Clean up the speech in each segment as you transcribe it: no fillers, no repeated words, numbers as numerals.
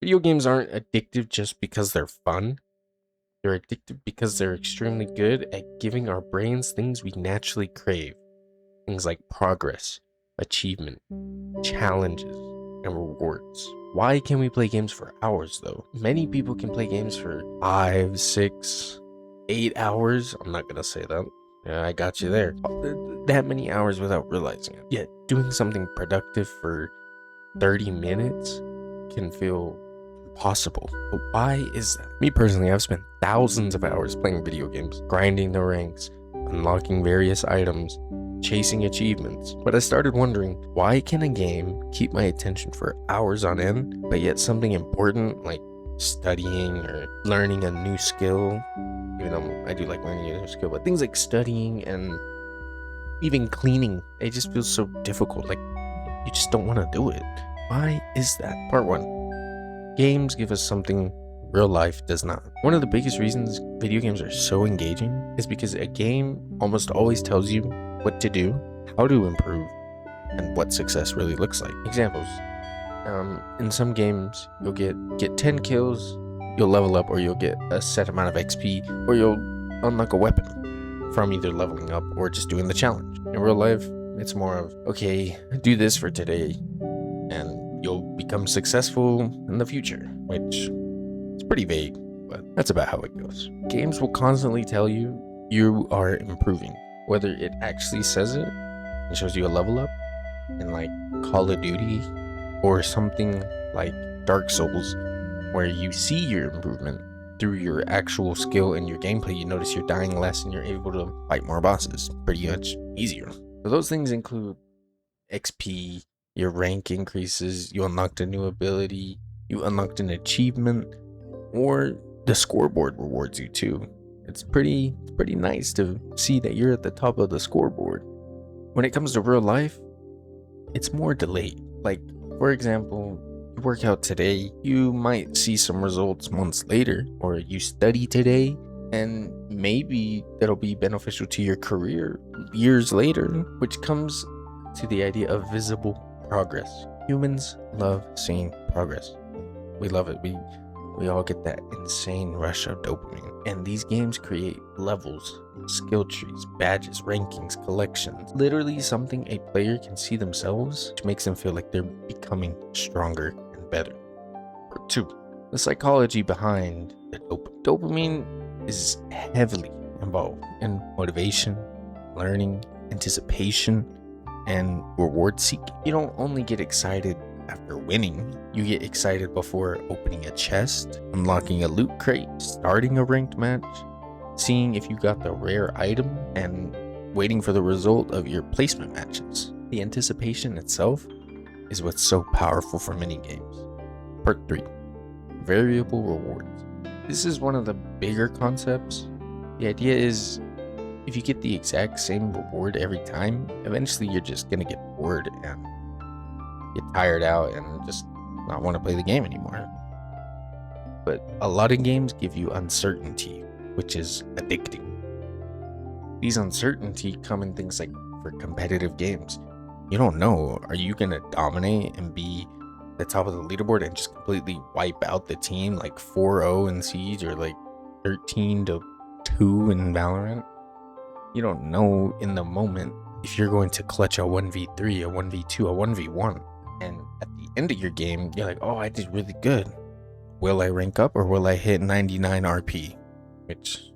Video games aren't addictive just because they're fun. They're addictive because they're extremely good at giving our brains things we naturally crave. Things like progress, achievement, challenges, and rewards. Why can we play games for hours though? Many people can play games for 5, 6, 8 hours. I'm not gonna say that. Yeah, I got you there. That many hours without realizing it. Yet doing something productive for 30 minutes can feel impossible. But why is that? Me personally, I've spent thousands of hours playing video games, grinding the ranks, unlocking various items, chasing achievements. But I started wondering, why can a game keep my attention for hours on end, but yet something important like studying or learning a new skill, even though I do like learning a new skill, but things like studying and even cleaning, it just feels so difficult. Like you just don't want to do it. Why is that? Part 1. Games give us something real life does not. One of the biggest reasons video games are so engaging is because a game almost always tells you what to do, how to improve, and what success really looks like. Examples. In some games, you'll get 10 kills, you'll level up, or you'll get a set amount of XP, or you'll unlock a weapon from either leveling up or just doing the challenge. In real life, it's more of, okay, do this for today, and you'll become successful in the future, which is pretty vague, but that's about how it goes. Games will constantly tell you you are improving, whether it actually says it and shows you a level up in like Call of Duty or something like Dark Souls, where you see your improvement through your actual skill and your gameplay. You notice you're dying less and you're able to fight more bosses pretty much easier. So those things include XP, your rank increases, you unlocked a new ability, you unlocked an achievement, or the scoreboard rewards you too. It's pretty nice to see that you're at the top of the scoreboard. When it comes to real life, it's more delayed. Like, for example, you work out today, you might see some results months later, or you study today, and maybe that'll be beneficial to your career years later, which comes to the idea of visible progress. Humans love seeing progress. We love it. We all get that insane rush of dopamine. And these games create levels, skill trees, badges, rankings, collections. Literally something a player can see themselves, which makes them feel like they're becoming stronger and better. Part 2. The psychology behind the dopamine. Dopamine is heavily involved in motivation, learning, anticipation, and reward seeking. You don't only get excited after winning, you get excited before opening a chest, unlocking a loot crate, starting a ranked match, seeing if you got the rare item, and waiting for the result of your placement matches. The anticipation itself is what's so powerful for many games. Part 3. Variable rewards. This is one of the bigger concepts. The idea is, if you get the exact same reward every time, eventually you're just gonna get bored and get tired out and just not want to play the game anymore. But a lot of games give you uncertainty, which is addicting. These uncertainty come in things like for competitive games. You don't know, are you gonna dominate and be the top of the leaderboard and just completely wipe out the team like 4-0 in Siege or like 13-2 in Valorant? You don't know in the moment if you're going to clutch a 1v3, a 1v2, a 1v1. And at the end of your game, you're like, oh, I did really good. Will I rank up or will I hit 99 RP? Which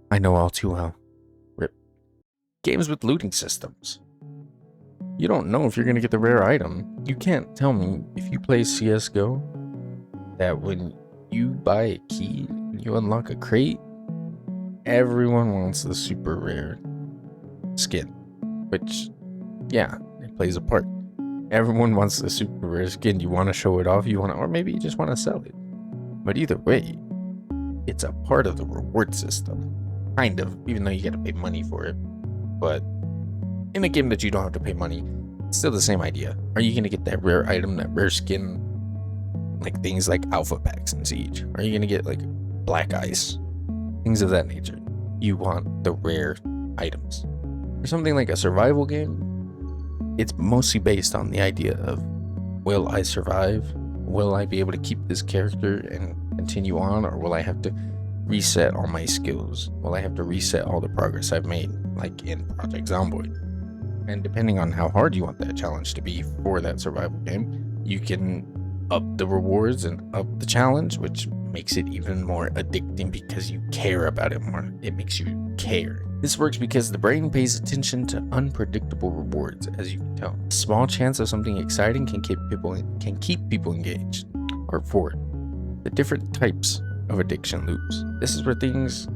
I know all too well. RIP. Games with looting systems. You don't know if you're going to get the rare item. You can't tell me if you play CSGO that when you buy a key and you unlock a crate, everyone wants the super rare skin. Which, yeah, it plays a part. Everyone wants the super rare skin. You want to show it off, or maybe you just want to sell it. But either way, it's a part of the reward system. Kind of, even though you got to pay money for it. But in a game that you don't have to pay money, it's still the same idea. Are you going to get that rare item, that rare skin? Like things like alpha packs in Siege. Are you going to get like black ice? Things of that nature. You want the rare items. For something like a survival game, it's mostly based on the idea of, will I survive? will I be able to keep this character and continue on, or will I have to reset all my skills? Will I have to reset all the progress I've made, like in Project Zomboid? And depending on how hard you want that challenge to be for that survival game, you can up the rewards and up the challenge, which makes it even more addicting because you care about it more. It makes you care. This works because the brain pays attention to unpredictable rewards, as you can tell. A small chance of something exciting can keep people engaged. Part 4. The different types of addiction loops. This is where things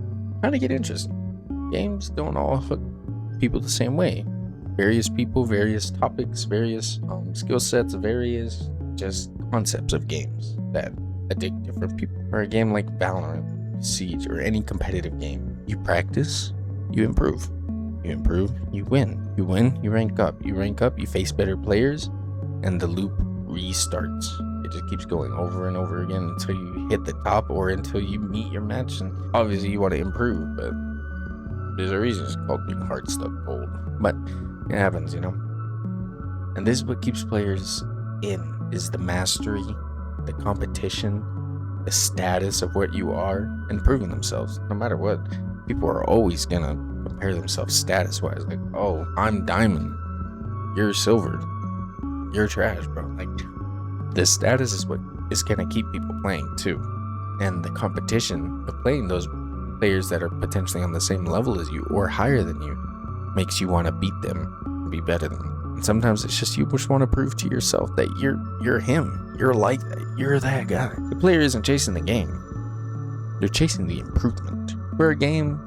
kind of get interesting. Games don't all hook people the same way. Various people, various topics, various skill sets, various just concepts of games that addict different people. For a game like Valorant, Siege, or any competitive game, you practice, you improve. You improve, you win. You win, you rank up. You rank up, you face better players, and the loop restarts. It just keeps going over and over again until you hit the top or until you meet your match. And obviously you want to improve, but there's a reason it's called being hard stuck gold. But it happens, you know. And this is what keeps players in, is the mastery, the competition, the status of what you are, and proving themselves. No matter what, people are always gonna compare themselves status wise. Like, oh, I'm diamond, you're silver, you're trash, bro. Like, the status is what is gonna keep people playing too. And the competition of playing those players that are potentially on the same level as you or higher than you makes you want to beat them and be better than them. And sometimes it's just you just want to prove to yourself that you're him, you're like that, you're that guy. The player isn't chasing the game, they're chasing the improvement. For a game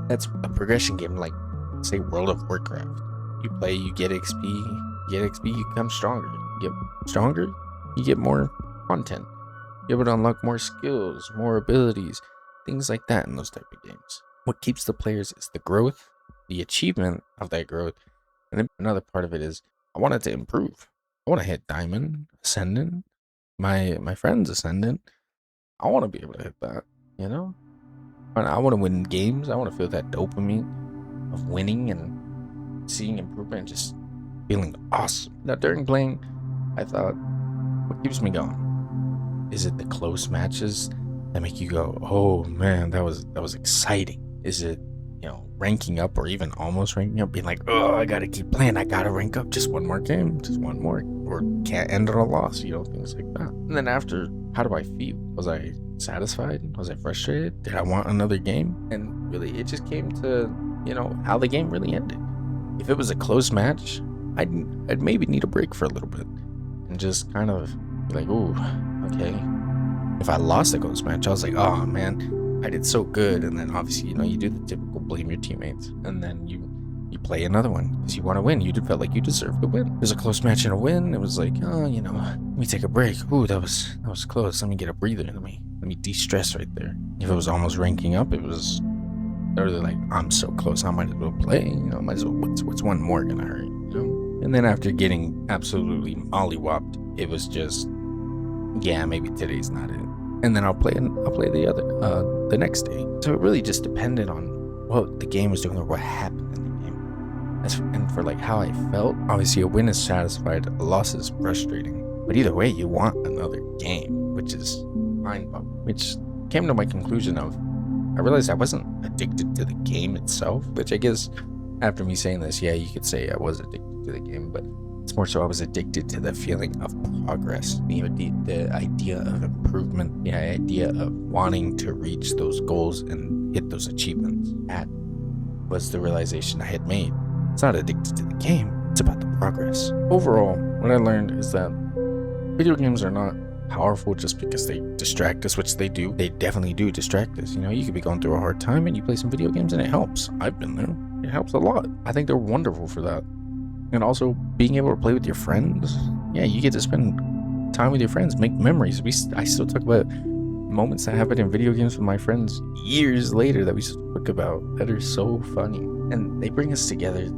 that's a progression game, like say World of Warcraft, you play, you get XP, you become stronger. You get stronger, you get more content, you're able to unlock more skills, more abilities, things like that in those type of games. What keeps the players is the growth, the achievement of that growth. And then another part of it is I want it to improve. I want to hit diamond, ascendant, my friend's ascendant. I want to be able to hit that, you know? And I want to win games. I want to feel that dopamine of winning and seeing improvement and just feeling awesome. Now during playing, I thought, what keeps me going? Is it the close matches that make you go, oh man, that was exciting? Is it, you know, ranking up or even almost ranking up, being like, oh, I gotta keep playing, I gotta rank up, just one more game, just one more, or can't end on a loss, you know, things like that. And then after, how do I feel? Was I satisfied? Was I frustrated? Did I want another game? And really, it just came to, you know, how the game really ended. If it was a close match, I'd maybe need a break for a little bit and just kind of be like, ooh, okay. If I lost a close match, I was like, oh man, I did so good. And then obviously, you know, you do the typical blame your teammates, and then you play another one because you want to win. You felt like you deserved to win. There's a close match and a win. It was like, oh, you know, let me take a break. Ooh, that was close. Let me get a breather. Let me de-stress right there. If it was almost ranking up, it was literally like, I'm so close, I might as well play. You know, might as well. What's one more gonna hurt? You know. And then after getting absolutely mollywopped, it was just, yeah, maybe today's not it. And then I'll play the other the next day. So it really just depended on what the game was doing or what happened in the game. And for like how I felt, obviously a win is satisfied, a loss is frustrating. But either way, you want another game, which is mind-boggling. Which came to my conclusion of, I realized I wasn't addicted to the game itself, which I guess after me saying this, yeah, you could say I was addicted to the game, but it's more so I was addicted to the feeling of progress, the idea of improvement, the idea of wanting to reach those goals and hit those achievements. That was the realization I had made. It's not addicted to the game, it's about the progress. Overall, what I learned is that video games are not powerful just because they distract us, which they do. They definitely do distract us. You know, you could be going through a hard time and you play some video games and it helps. I've been there. It helps a lot. I think they're wonderful for that. And also being able to play with your friends. Yeah, you get to spend time with your friends, make memories. I still talk about moments that happen in video games with my friends years later that we spoke about that are so funny. And they bring us together.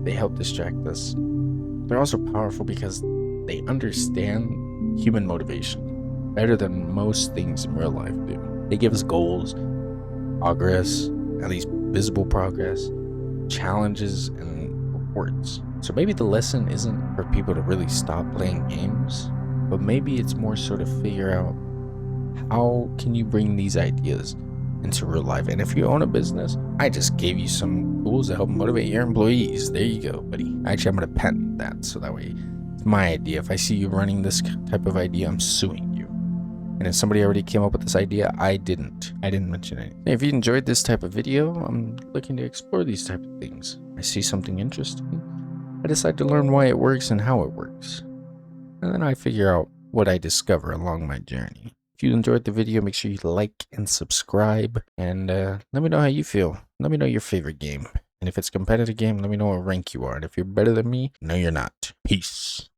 They help distract us. They're also powerful because they understand human motivation better than most things in real life do. They give us goals, progress, at least visible progress, challenges, and rewards. So maybe the lesson isn't for people to really stop playing games. but maybe it's more so to figure out how can you bring these ideas into real life. And if you own a business, I just gave you some tools to help motivate your employees. There you go, buddy. Actually, I'm gonna patent that so that way it's my idea. If I see you running this type of idea, I'm suing you. And if somebody already came up with this idea, I didn't mention anything. If you enjoyed this type of video, I'm looking to explore these type of things. I see something interesting, I decide to learn why it works and how it works. And then I figure out what I discover along my journey. If you enjoyed the video, make sure you like and subscribe. And let me know how you feel. Let me know your favorite game. And if it's a competitive game, let me know what rank you are. And if you're better than me, no, you're not. Peace.